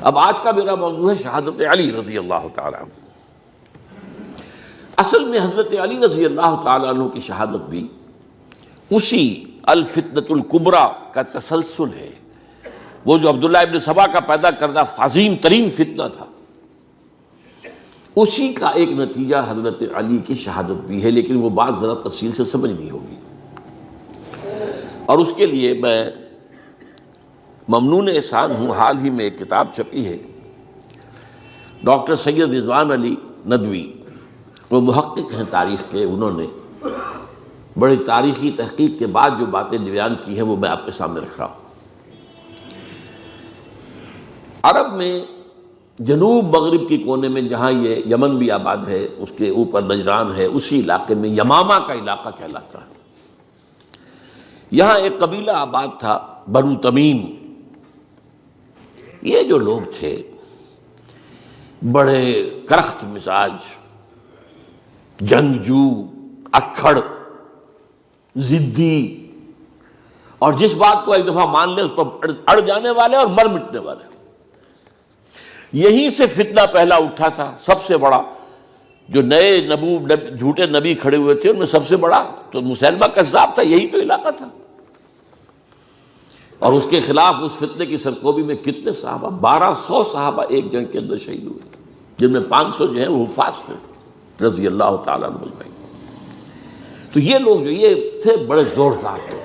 اب آج کا میرا موضوع ہے شہادت علی رضی اللہ تعالیٰ عنہ۔ اصل میں حضرت علی رضی اللہ تعالیٰ عنہ کی شہادت بھی اسی الفتنۃ الکبریٰ کا تسلسل ہے۔ وہ جو عبداللہ ابن سبا کا پیدا کردہ عظیم ترین فتنہ تھا، اسی کا ایک نتیجہ حضرت علی کی شہادت بھی ہے، لیکن وہ بات ذرا تفصیل سے سمجھنی ہوگی۔ اور اس کے لیے میں ممنون احسان ہوں، حال ہی میں ایک کتاب چھپی ہے، ڈاکٹر سید رضوان علی ندوی، وہ محقق ہیں تاریخ کے، انہوں نے بڑی تاریخی تحقیق کے بعد جو باتیں بیان کی ہیں وہ میں آپ کے سامنے رکھ رہا ہوں۔ عرب میں جنوب مغرب کی کونے میں، جہاں یہ یمن بھی آباد ہے، اس کے اوپر نجران ہے، اسی علاقے میں یمامہ کا علاقہ کہلاتا ہے۔ یہاں ایک قبیلہ آباد تھا، بنو تمیم۔ یہ جو لوگ تھے بڑے کرخت مزاج، جنگجو، اکھڑ، ضدی، اور جس بات کو ایک دفعہ مان لے اس پر اڑ جانے والے اور مر مٹنے والے۔ یہیں سے فتنہ پہلا اٹھا تھا۔ سب سے بڑا جو نئے جھوٹے نبی کھڑے ہوئے تھے ان میں سب سے بڑا تو مسیلمہ کذاب تھا، یہی تو علاقہ تھا۔ اور اس کے خلاف اس فتنے کی سرکوبی میں کتنے صحابہ، 1200 صحابہ ایک جنگ کے اندر شہید ہوئے، جن میں 500 جو ہیں وہ حفاظ تھے رضی اللہ تعالیٰ عنہ اجمعین۔ تو یہ لوگ جو یہ تھے بڑے زوردار تھے۔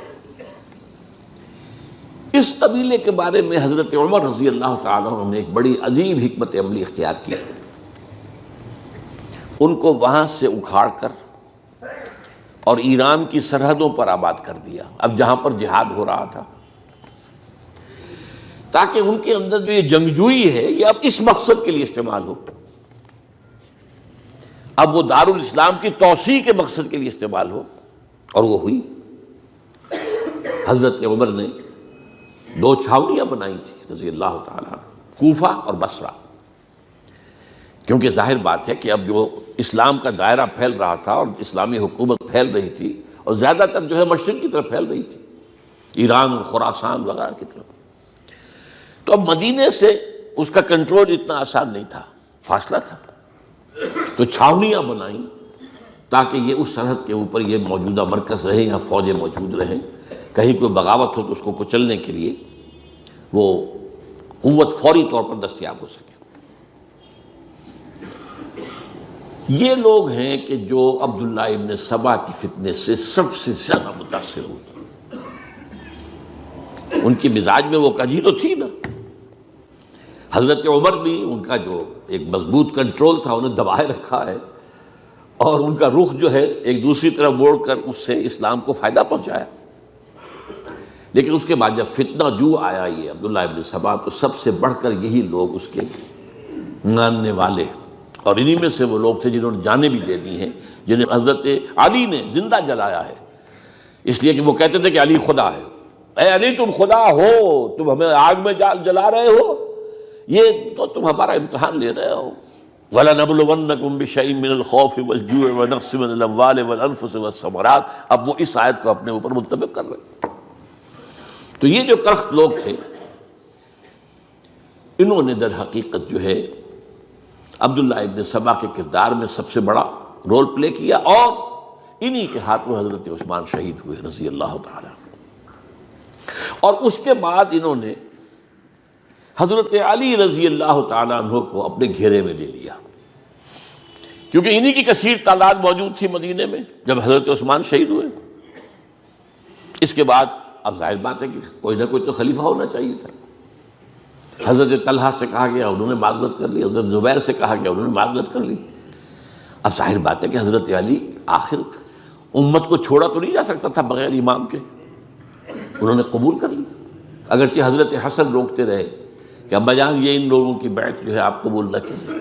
اس قبیلے کے بارے میں حضرت عمر رضی اللہ تعالیٰ عنہ نے ایک بڑی عجیب حکمت عملی اختیار کی۔ ان کو وہاں سے اکھاڑ کر اور ایران کی سرحدوں پر آباد کر دیا، اب جہاں پر جہاد ہو رہا تھا، تاکہ ان کے اندر جو یہ جنگجوئی ہے یہ اب اس مقصد کے لیے استعمال ہو، اب وہ دارالاسلام کی توسیع کے مقصد کے لیے استعمال ہو۔ اور وہ ہوئی۔ حضرت عمر نے 2 چھاونیاں بنائی تھی رضی اللہ تعالیٰ، کوفہ اور بصرہ، کیونکہ ظاہر بات ہے کہ اب جو اسلام کا دائرہ پھیل رہا تھا اور اسلامی حکومت پھیل رہی تھی، اور زیادہ تر جو ہے مشرق کی طرف پھیل رہی تھی، ایران اور خراسان وغیرہ کی طرف، تو اب مدینے سے اس کا کنٹرول اتنا آسان نہیں تھا، فاصلہ تھا۔ تو چھاونیاں بنائیں تاکہ یہ اس سرحد کے اوپر یہ موجودہ مرکز رہے، یہاں فوجیں موجود رہیں، کہیں کوئی بغاوت ہو تو اس کو کچلنے کے لیے وہ قوت فوری طور پر دستیاب ہو سکے۔ یہ لوگ ہیں کہ جو عبداللہ ابن سبا کی فتنے سے سب سے زیادہ متاثر ہوئے۔ ان کی مزاج میں وہ کجی تو تھی نا۔ حضرت عمر بھی ان کا جو ایک مضبوط کنٹرول تھا انہیں دبائے رکھا ہے، اور ان کا رخ جو ہے ایک دوسری طرف موڑ کر اس سے اسلام کو فائدہ پہنچایا۔ لیکن اس کے بعد جب فتنہ جو آیا یہ عبداللہ ابن سبا، تو سب سے بڑھ کر یہی لوگ اس کے ماننے والے، اور انہی میں سے وہ لوگ تھے جنہوں نے جانیں بھی دے دی ہیں، جنہیں حضرت علی نے زندہ جلایا ہے، اس لیے کہ وہ کہتے تھے کہ علی خدا ہے۔ اے علی تم خدا ہو، تم ہمیں آگ میں جلا رہے ہو، یہ تو تم ہمارا امتحان لے رہے ہو۔ وَلَنَبْلُوَنَّكُمْ بِشَيْءٍ مِّنَ الْخَوْفِ وَالْجُوعِ وَنَقْصٍ مِّنَ الْأَمْوَالِ وَالْأَنفُسِ وَالثَّمَرَاتِ۔ اب وہ اس آیت کو اپنے اوپر منطبق کر رہے ہیں۔ تو یہ جو کرخت لوگ تھے، انہوں نے در حقیقت جو ہے عبداللہ ابن سبا کے کردار میں سب سے بڑا رول پلے کیا، اور انہی کے ہاتھوں حضرت عثمان شہید ہوئے رضی اللہ تعالیٰ۔ اور اس کے بعد انہوں نے حضرت علی رضی اللہ تعالیٰ عنہ کو اپنے گھیرے میں لے لیا، کیونکہ انہی کی کثیر تعداد موجود تھی مدینے میں جب حضرت عثمان شہید ہوئے۔ اس کے بعد اب ظاہر بات ہے کہ کوئی نہ کوئی تو خلیفہ ہونا چاہیے تھا۔ حضرت طلحہ سے کہا گیا، انہوں نے معذرت کر لی، حضرت زبیر سے کہا گیا، انہوں نے معذرت کر لی۔ اب ظاہر بات ہے کہ حضرت علی آخر امت کو چھوڑا تو نہیں جا سکتا تھا بغیر امام کے، انہوں نے قبول کر لی، اگرچہ حضرت حسن روکتے رہے کہ ابا جان یہ ان لوگوں کی بیعت جو ہے آپ قبول نہ کریں۔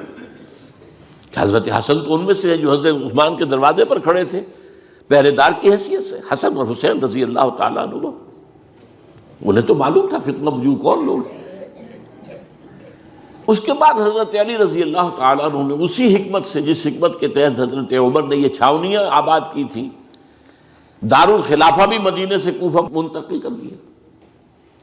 حضرت حسن تو ان میں سے ہیں جو حضرت عثمان کے دروازے پر کھڑے تھے پہرے دار کی حیثیت سے، حسن اور حسین رضی اللہ تعالیٰ عنہ، انہیں تو معلوم تھا فتنہ جو کون لوگ ہیں۔ اس کے بعد حضرت علی رضی اللہ تعالیٰ عنہ نے اسی حکمت سے، جس حکمت کے تحت حضرت عمر نے یہ چھاونیاں آباد کی تھی، دارالخلافہ بھی مدینے سے کوفہ منتقل کر دیا،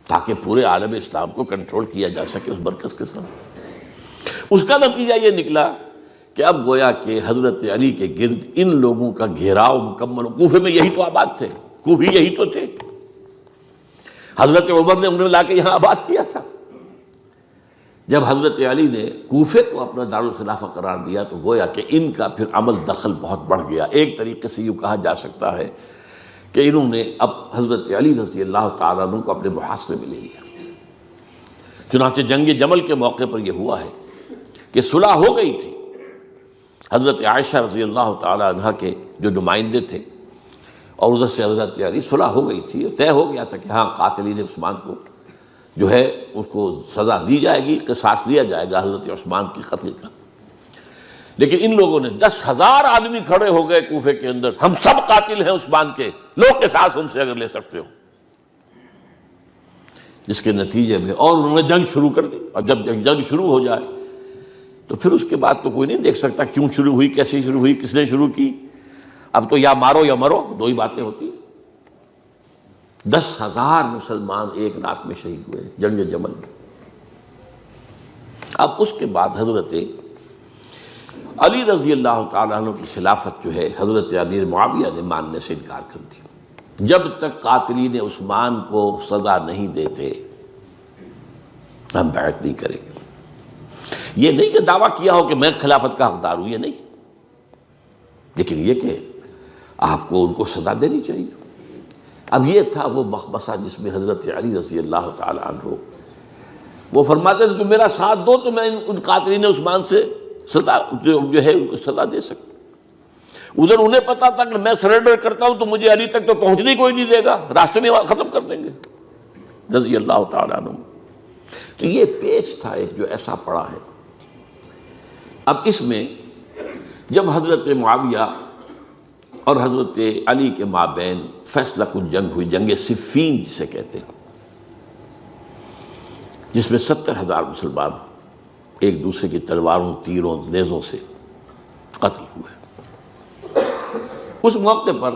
تاکہ پورے عالم اسلام کو کنٹرول کیا جا سکے اس مرکز کے ساتھ۔ اس کا نتیجہ یہ نکلا کہ اب گویا کہ حضرت علی کے گرد ان لوگوں کا گھیراؤ مکمل ہو۔ کوفے میں یہی تو آباد تھے، کوفی یہی تو تھے، حضرت عمر نے انہیں لا کے یہاں آباد کیا تھا۔ جب حضرت علی نے کوفے کو اپنا دارالخلافہ قرار دیا تو گویا کہ ان کا پھر عمل دخل بہت بڑھ گیا۔ ایک طریقے سے یوں کہا جا سکتا ہے کہ انہوں نے اب حضرت علی رضی اللہ تعالیٰ عنہ کو اپنے محاصرے میں لے لیا۔ چنانچہ جنگ جمل کے موقع پر یہ ہوا ہے کہ صلح ہو گئی تھی، حضرت عائشہ رضی اللہ تعالیٰ عنہ کے جو نمائندے تھے اور ادھر سے حضرت علی، صلح ہو گئی تھی، طے ہو گیا تھا کہ ہاں قاتلین عثمان کو جو ہے اس کو سزا دی جائے گی، قصاص لیا جائے گا حضرت عثمان کی قتل کا۔ لیکن ان لوگوں نے 10,000 آدمی کھڑے ہو گئے کوفے کے اندر، ہم سب قاتل ہیں عثمان کے، لو قصاص ہم سے اگر لے سکتے ہو، جس کے نتیجے میں اور انہوں نے جنگ شروع کر دی۔ اور جب جنگ شروع ہو جائے تو پھر اس کے بعد تو کوئی نہیں دیکھ سکتا کیوں شروع ہوئی، کیسے شروع ہوئی، کس نے شروع کی۔ اب تو یا مارو یا مرو، دو ہی باتیں ہوتی ہیں۔ 10,000 مسلمان ایک رات میں شہید ہوئے جنگ جمل میں۔ اب اس کے بعد حضرت علی رضی اللہ تعالیٰ عنہ کی خلافت جو ہے حضرت امیر معاویہ نے ماننے سے انکار کر دیا۔ جب تک قاتلین عثمان کو سزا نہیں دیتے ہم بیعت نہیں کریں گے۔ یہ نہیں کہ دعویٰ کیا ہو کہ میں خلافت کا حقدار ہوں، یہ نہیں، لیکن یہ کہ آپ کو ان کو سزا دینی چاہیے۔ اب یہ تھا وہ مخمصہ جس میں حضرت علی رضی اللہ تعالیٰ عنہ وہ فرماتے تھے تم میرا ساتھ دو تو میں ان قاتلین عثمان سے سزا جو ہے ان کو سزا دے سکتا۔ ادھر انہیں پتا تھا کہ میں سرنڈر کرتا ہوں تو مجھے علی تک تو پہنچنے کوئی نہیں دے گا، راستے میں ختم کر دیں گے رضی اللہ تعالیٰ عنہ۔ تو یہ پیچ تھا ایک جو ایسا پڑا ہے۔ اب اس میں جب حضرت معاویہ اور حضرت علی کے مابین فیصلہ کن جنگ ہوئی، جنگ صفین جسے کہتے ہیں، جس میں 70,000 مسلمان ایک دوسرے کی تلواروں، تیروں، نیزوں سے قتل ہوئے۔ اس موقع پر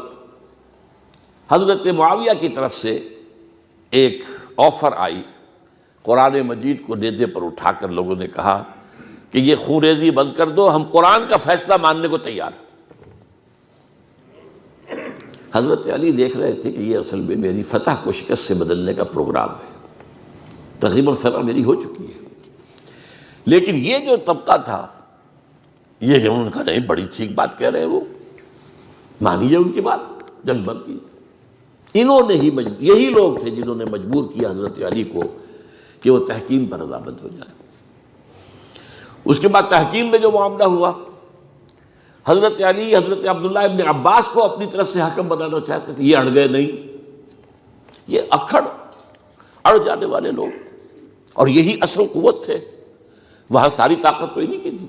حضرت معاویہ کی طرف سے ایک آفر آئی، قرآن مجید کو نیزے پر اٹھا کر لوگوں نے کہا کہ یہ خونریزی بند کر دو، ہم قرآن کا فیصلہ ماننے کو تیار ہیں۔ حضرت علی دیکھ رہے تھے کہ یہ اصل میں میری فتح کو شکست سے بدلنے کا پروگرام ہے، تقریباً فتح میری ہو چکی ہے، لیکن یہ جو طبقہ تھا یہ انہوں نے کہا نہیں بڑی ٹھیک بات کہہ رہے ہیں، وہ مانیے ان کی بات، جنگ بند کی۔ انہوں نے ہی یہی لوگ تھے جنہوں نے مجبور کیا حضرت علی کو کہ وہ تحکیم پر رضامند ہو جائے۔ اس کے بعد تحکیم میں جو معاملہ ہوا، حضرت علی حضرت عبداللہ ابن عباس کو اپنی طرف سے حکم بنانا چاہتے تھے، یہ اڑ گئے نہیں، یہ اڑ جانے والے لوگ، اور یہی اصل قوت تھے، وہاں ساری طاقت تو انہی کی تھی۔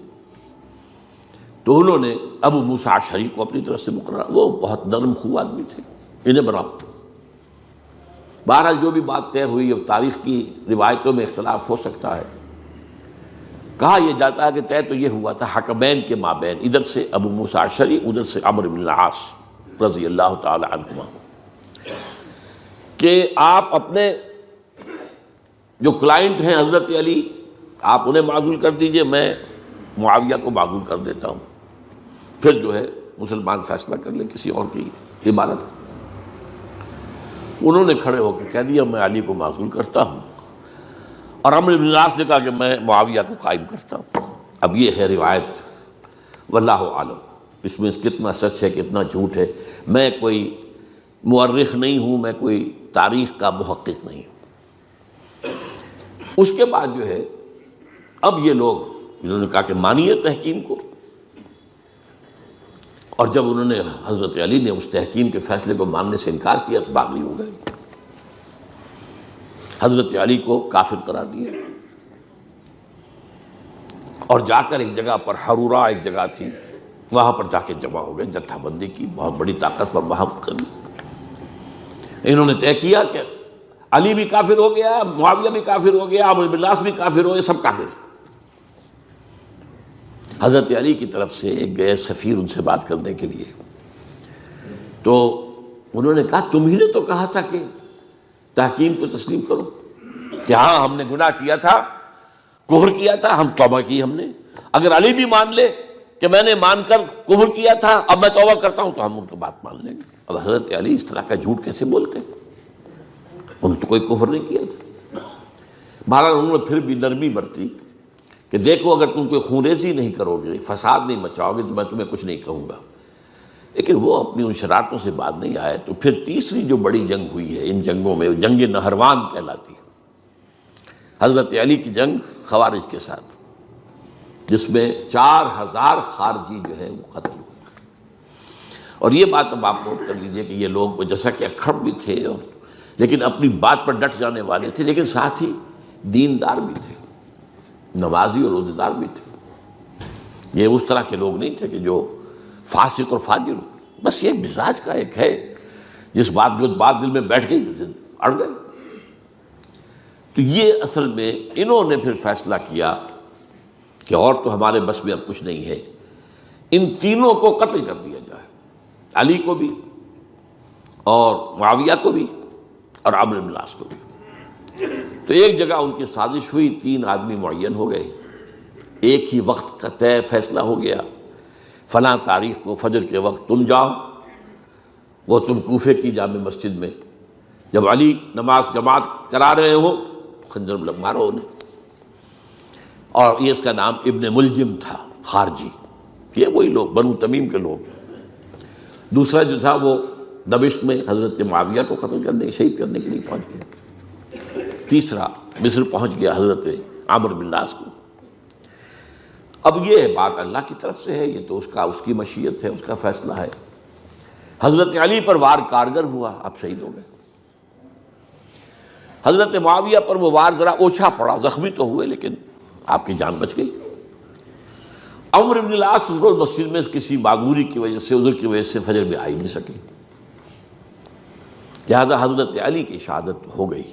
تو انہوں نے ابو موسیٰ اشعری کو اپنی طرف سے مقرر، وہ بہت نرم خو آدمی تھے، انہیں بناؤ۔ بہرحال جو بھی بات طے ہوئی، اب تاریخ کی روایتوں میں اختلاف ہو سکتا ہے، کہا یہ جاتا ہے کہ طے تو یہ ہوا تھا حکمین کے مابین، ادھر سے ابو موسیٰ اشعری، ادھر سے عمرو بن العاص رضی اللہ تعالی عنہما، کہ آپ اپنے جو کلائنٹ ہیں حضرت علی آپ انہیں معزول کر دیجئے، میں معاویہ کو معزول کر دیتا ہوں، پھر جو ہے مسلمان فیصلہ کر لیں کسی اور کی عبادت۔ انہوں نے کھڑے ہو کے کہہ دیا میں علی کو معزول کرتا ہوں، اور عمرو بن العاص نے کہا کہ میں معاویہ کو قائم کرتا ہوں۔ اب یہ ہے روایت، واللہ عالم، اس میں کتنا سچ ہے کتنا جھوٹ ہے، میں کوئی مورخ نہیں ہوں، میں کوئی تاریخ کا محقق نہیں ہوں۔ اس کے بعد جو ہے اب یہ لوگ انہوں نے کہا کہ مانیے تحکیم کو، اور جب انہوں نے حضرت علی نے اس تحکیم کے فیصلے کو ماننے سے انکار کیا تو باغی ہو گئے، حضرت علی کو کافر قرار دیا، اور جا کر ایک جگہ پر حرورہ ایک جگہ تھی وہاں پر جا کے جمع ہو گئے، جتھا بندی کی بہت بڑی طاقت پر وہاں کری۔ انہوں نے طے کیا کہ علی بھی کافر ہو گیا، معاویہ بھی کافر ہو گیا، عمرو بن العاص بھی کافر ہو گئے، سب کافر ہیں۔ حضرت علی کی طرف سے ایک گئے سفیر ان سے بات کرنے کے لیے، تو انہوں نے کہا تم ہی نے تو کہا تھا کہ تحکیم کو تسلیم کرو، کہ ہاں ہم نے گناہ کیا تھا، کفر کیا تھا، ہم توبہ کی ہم نے۔ اگر علی بھی مان لے کہ میں نے مان کر کفر کیا تھا، اب میں توبہ کرتا ہوں، تو ہم ان کی بات مان لیں گے۔ اب حضرت علی اس طرح کا جھوٹ کیسے بولتے ہیں؟ انہوں نے تو کوئی کفر نہیں کیا تھا۔ بہرحال انہوں نے پھر بھی نرمی برتی کہ دیکھو اگر تم کوئی خونریزی نہیں کرو گے، فساد نہیں مچاؤ گے، تو میں تمہیں کچھ نہیں کہوں گا۔ لیکن وہ اپنی ان شرارتوں سے بعد نہیں آئے۔ تو پھر تیسری جو بڑی جنگ ہوئی ہے ان جنگوں میں، جنگ نہروان کہلاتی ہے، حضرت علی کی جنگ خوارج کے ساتھ، جس میں 4000 خارجی جو ہے وہ قتل ہوئے۔ اور یہ بات اب آپ نوٹ کر لیجئے کہ یہ لوگ جیسا کہ اکھڑ بھی تھے لیکن اپنی بات پر ڈٹ جانے والے تھے، لیکن ساتھ ہی دیندار بھی تھے، نمازی اور روزے دار بھی تھے۔ یہ اس طرح کے لوگ نہیں تھے کہ جو فاسق اور فاجر ہو، بس یہ مزاج کا ایک ہے، جو بات دل میں بیٹھ گئی اڑ گئے۔ تو یہ اصل میں انہوں نے پھر فیصلہ کیا کہ اور تو ہمارے بس میں اب کچھ نہیں ہے، ان تینوں کو قتل کر دیا جائے، علی کو بھی اور معاویہ کو بھی اور عمرو بن العاص کو بھی۔ تو ایک جگہ ان کی سازش ہوئی، 3 آدمی معین ہو گئے، ایک ہی وقت کا طے فیصلہ ہو گیا، فلاں تاریخ کو فجر کے وقت تم جاؤ، وہ تم کوفے کی جامع مسجد میں، جب علی نماز جماعت کرا رہے ہو خنجر مارو انہیں۔ اور یہ اس کا نام ابن ملجم تھا، خارجی، یہ وہی لوگ بنو تمیم کے لوگ۔ دوسرا جو تھا وہ دمشق میں حضرت معاویہ کو قتل کرنے شہید کرنے کے لیے پہنچ گیا۔ تیسرا مصر پہنچ گیا حضرت عمرو بن العاص کو۔ اب یہ بات اللہ کی طرف سے ہے، یہ تو اس کی مشیت ہے، اس کا فیصلہ ہے۔ حضرت علی پر وار کارگر ہوا، آپ شہید ہو گئے۔ حضرت معاویہ پر وہ وار ذرا اوچھا پڑا، زخمی تو ہوئے لیکن آپ کی جان بچ گئی۔ عمرو بن العاص اس روز مسجد میں کسی معذوری کی وجہ سے، عذر کی وجہ سے فجر میں آئی نہیں سکی، لہذا حضرت علی کی شہادت ہو گئی۔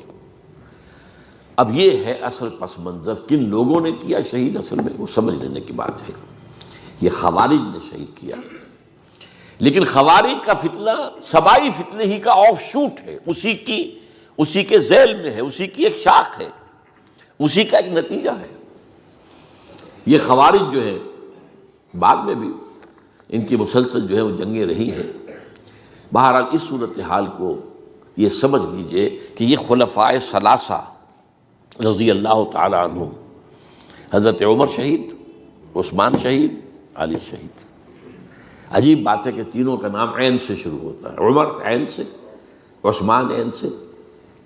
اب یہ ہے اصل پس منظر، کن لوگوں نے کیا شہید، اصل میں وہ سمجھ لینے کی بات ہے۔ یہ خوارج نے شہید کیا، لیکن خوارج کا فتنہ سبائی فتنے ہی کا آف شوٹ ہے، اسی کے ذیل میں ہے، اسی کی ایک شاخ ہے، اسی کا ایک نتیجہ ہے۔ یہ خوارج جو ہے بعد میں بھی ان کی مسلسل جو ہے وہ جنگیں رہی ہیں۔ بہرحال اس صورتحال کو یہ سمجھ لیجئے کہ یہ خلفائے ثلاثہ رضی اللہ تعالی عنہ، حضرت عمر شہید، عثمان شہید، علی شہید۔ عجیب بات ہے کہ تینوں کا نام عین سے شروع ہوتا ہے، عمر عین سے، عثمان عین سے،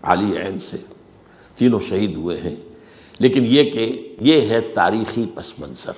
علی عین سے، تینوں شہید ہوئے ہیں۔ لیکن یہ کہ یہ ہے تاریخی پس منظر۔